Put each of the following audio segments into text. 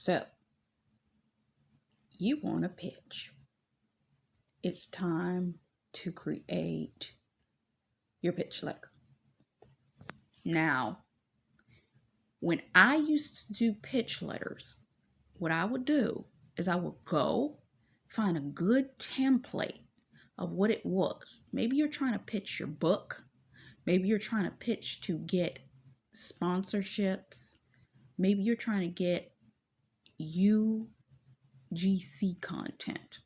So, you want to pitch. It's time to create your pitch letter. Now, when I used to do pitch letters, what I would do is I would go find a good template of what it was. Maybe you're trying to pitch your book. Maybe you're trying to pitch to get sponsorships. Maybe you're trying to get UGC content.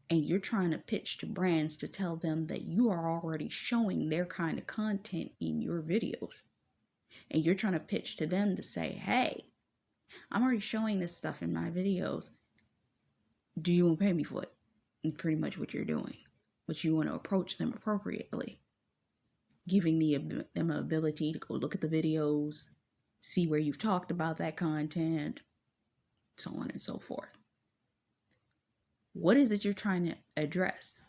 And you're trying to pitch to brands to tell them that you are already showing their kind of content in your videos. And you're trying to pitch to them to say, hey, I'm already showing this stuff in my videos. Do you want to pay me for it? It's pretty much what you're doing. But you want to approach them appropriately. Giving them an ability to go look at the videos, see where you've talked about that content, so on and so forth. What is it you're trying to address?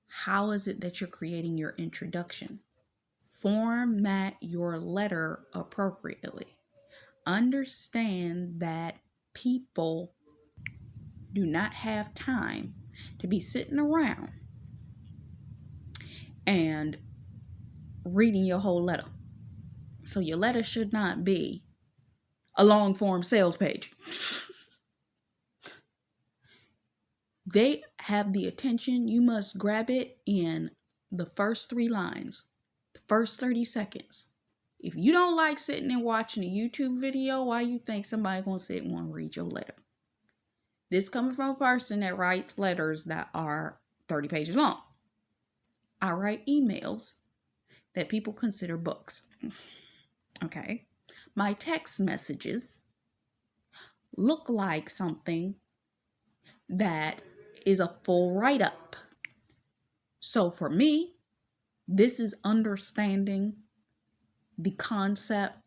How is it that you're creating your introduction? Format your letter appropriately. Understand that people do not have time to be sitting around and reading your whole letter. So your letter should not be a long form sales page. They have the attention. You must grab it in the first 3 lines, the first 30 seconds. If you don't like sitting and watching a YouTube video, why you think somebody gonna sit and want to read your letter? This coming from a person that writes letters that are 30 pages long. I write emails that people consider books. Okay. My text messages look like something that is a full write-up. So for me, this is understanding the concept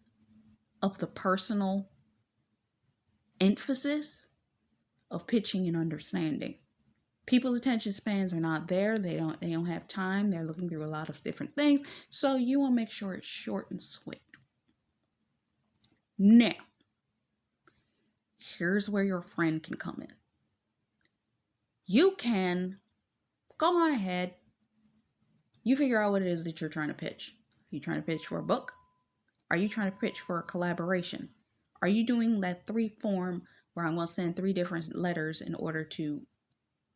of the personal emphasis of pitching and understanding. People's attention spans are not there. They don't have time. They're looking through a lot of different things. So you want to make sure it's short and sweet. Now, here's where your friend can come in. You can go on ahead. You figure out what it is that you're trying to pitch. Are you trying to pitch for a book? Are you trying to pitch for a collaboration? Are you doing that 3 form where I'm going to send 3 different letters in order to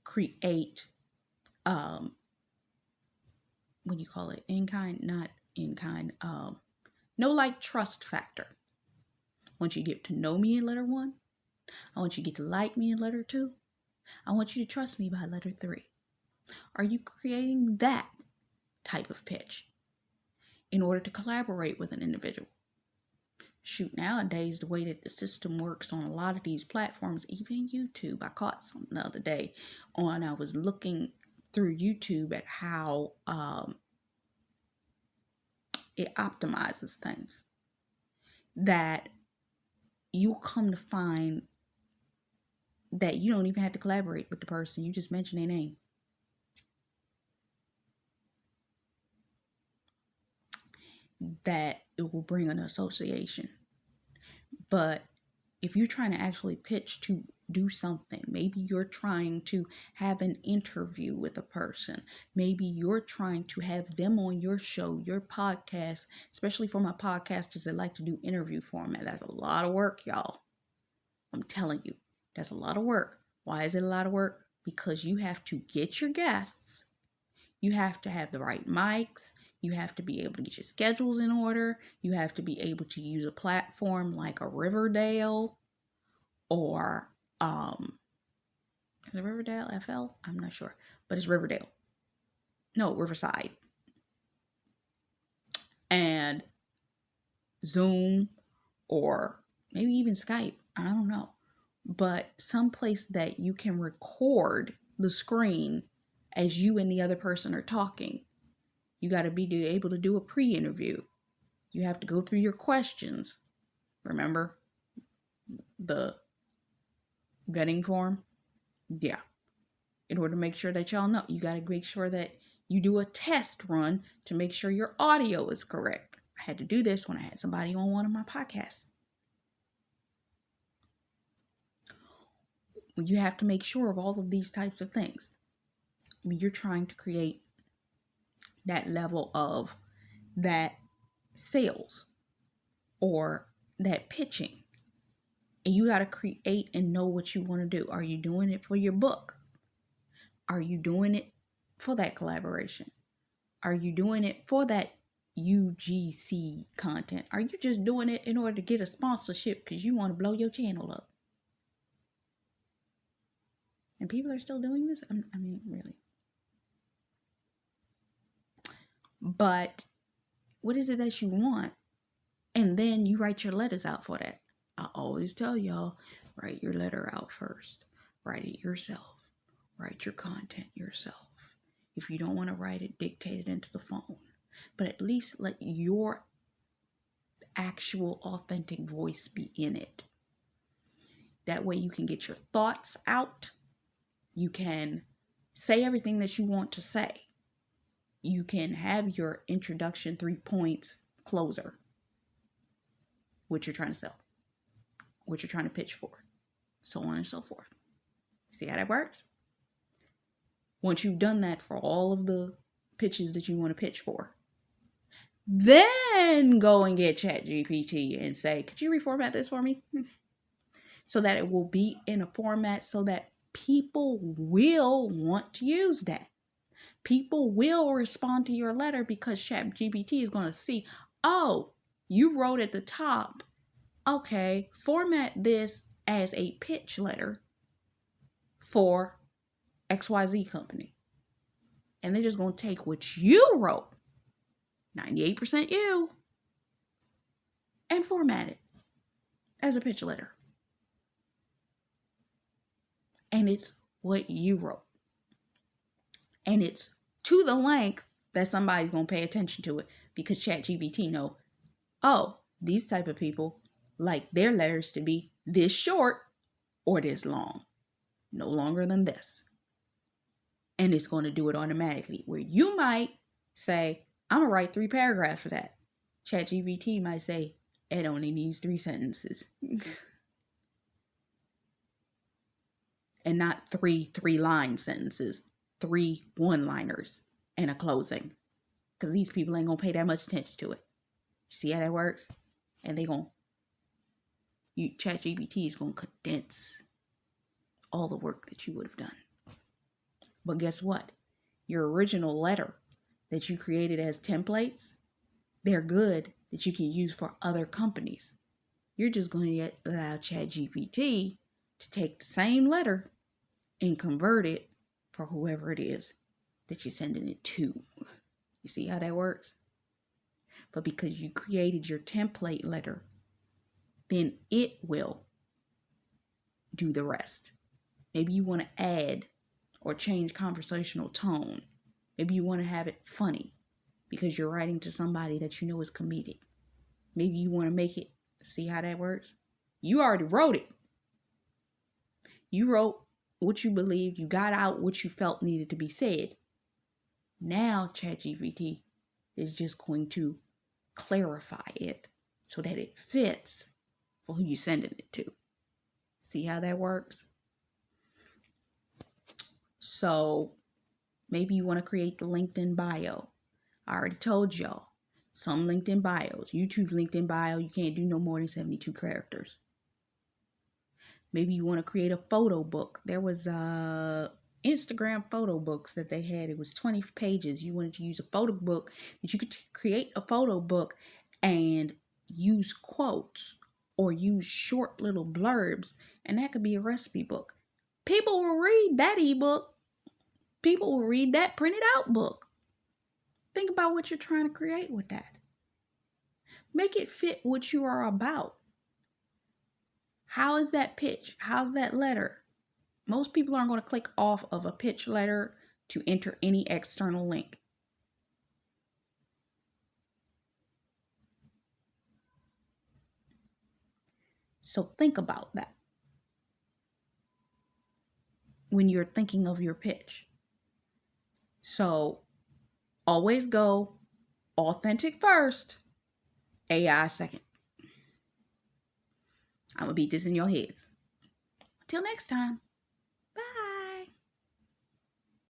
create, what do you call it? Not in kind. No like trust factor. I want you to get to know me in letter 1. I want you to get to like me in letter 2. I want you to trust me by letter 3. Are you creating that type of pitch in order to collaborate with an individual? Shoot, nowadays, the way that the system works on a lot of these platforms, even YouTube, I caught something the other day I was looking through YouTube at how it optimizes things. That you'll come to find that you don't even have to collaborate with the person. You just mention their name. That it will bring an association. But if you're trying to actually pitch to do something, maybe you're trying to have an interview with a person. Maybe you're trying to have them on your show, your podcast, especially for my podcasters that like to do interview format. That's a lot of work, y'all. I'm telling you, that's a lot of work. Why is it a lot of work? Because you have to get your guests. You have to have the right mics. You have to be able to get your schedules in order. You have to be able to use a platform like a Riverdale or, is it Riverdale FL? I'm not sure, but it's Riverdale. No, Riverside. And Zoom or maybe even Skype. I don't know. But someplace that you can record the screen as you and the other person are talking. You got to be able to do a pre-interview. You have to go through your questions. Remember the vetting form? Yeah. In order to make sure that y'all know, you got to make sure that you do a test run to make sure your audio is correct. I had to do this when I had somebody on one of my podcasts. You have to make sure of all of these types of things when you're trying to create that level of that sales or that pitching. And you got to create and know what you want to do. Are you doing it for your book? Are you doing it for that collaboration? Are you doing it for that UGC content? Are you just doing it in order to get a sponsorship because you want to blow your channel up? And people are still doing this? I mean, really. But what is it that you want? And then you write your letters out for that. I always tell y'all, write your letter out first. Write it yourself. Write your content yourself. If you don't want to write it, dictate it into the phone. But at least let your actual authentic voice be in it. That way you can get your thoughts out. You can say everything that you want to say. You can have your introduction 3 points closer. What you're trying to sell. What you're trying to pitch for. So on and so forth. See how that works? Once you've done that for all of the pitches that you want to pitch for, then go and get ChatGPT and say, could you reformat this for me? So that it will be in a format so that people will want to use that. People will respond to your letter because ChatGPT is going to see, oh, you wrote at the top, okay, format this as a pitch letter for XYZ company. And they're just going to take what you wrote, 98% you, and format it as a pitch letter. And it's what you wrote. And it's to the length that somebody's going to pay attention to it because ChatGPT know, oh, these type of people like their letters to be this short or this long. No longer than this. And it's going to do it automatically. Where you might say, I'm going to write 3 paragraphs for that. ChatGPT might say, it only needs 3 sentences. And not 3 3-line sentences. 3 one-liners and a closing. Because these people ain't going to pay that much attention to it. See how that works? And ChatGPT is going to condense all the work that you would have done. But guess what? Your original letter that you created as templates, they're good that you can use for other companies. You're just going to allow ChatGPT to take the same letter and convert it for whoever it is that you're sending it to. You see how that works? But because you created your template letter, then it will do the rest. Maybe you want to add or change conversational tone. Maybe you want to have it funny because you're writing to somebody that you know is comedic. Maybe you want to make it, see how that works? You already wrote it. You wrote what you believed. You got out what you felt needed to be said. Now ChatGPT is just going to clarify it so that it fits for who you're sending it to. See how that works? So maybe you want to create the LinkedIn bio. I already told y'all, some LinkedIn bios, YouTube's LinkedIn bio, you can't do no more than 72 characters. Maybe you want to create a photo book. There was Instagram photo books that they had. It was 20 pages. You wanted to use a photo book that you could create a photo book and use quotes or use short little blurbs, and that could be a recipe book. People will read that ebook. People will read that printed out book. Think about what you're trying to create with that. Make it fit what you are about. How is that pitch? How's that letter? Most people aren't going to click off of a pitch letter to enter any external link. So think about that when you're thinking of your pitch. So always go authentic first, AI second. I'm going to beat this in your heads. Till next time.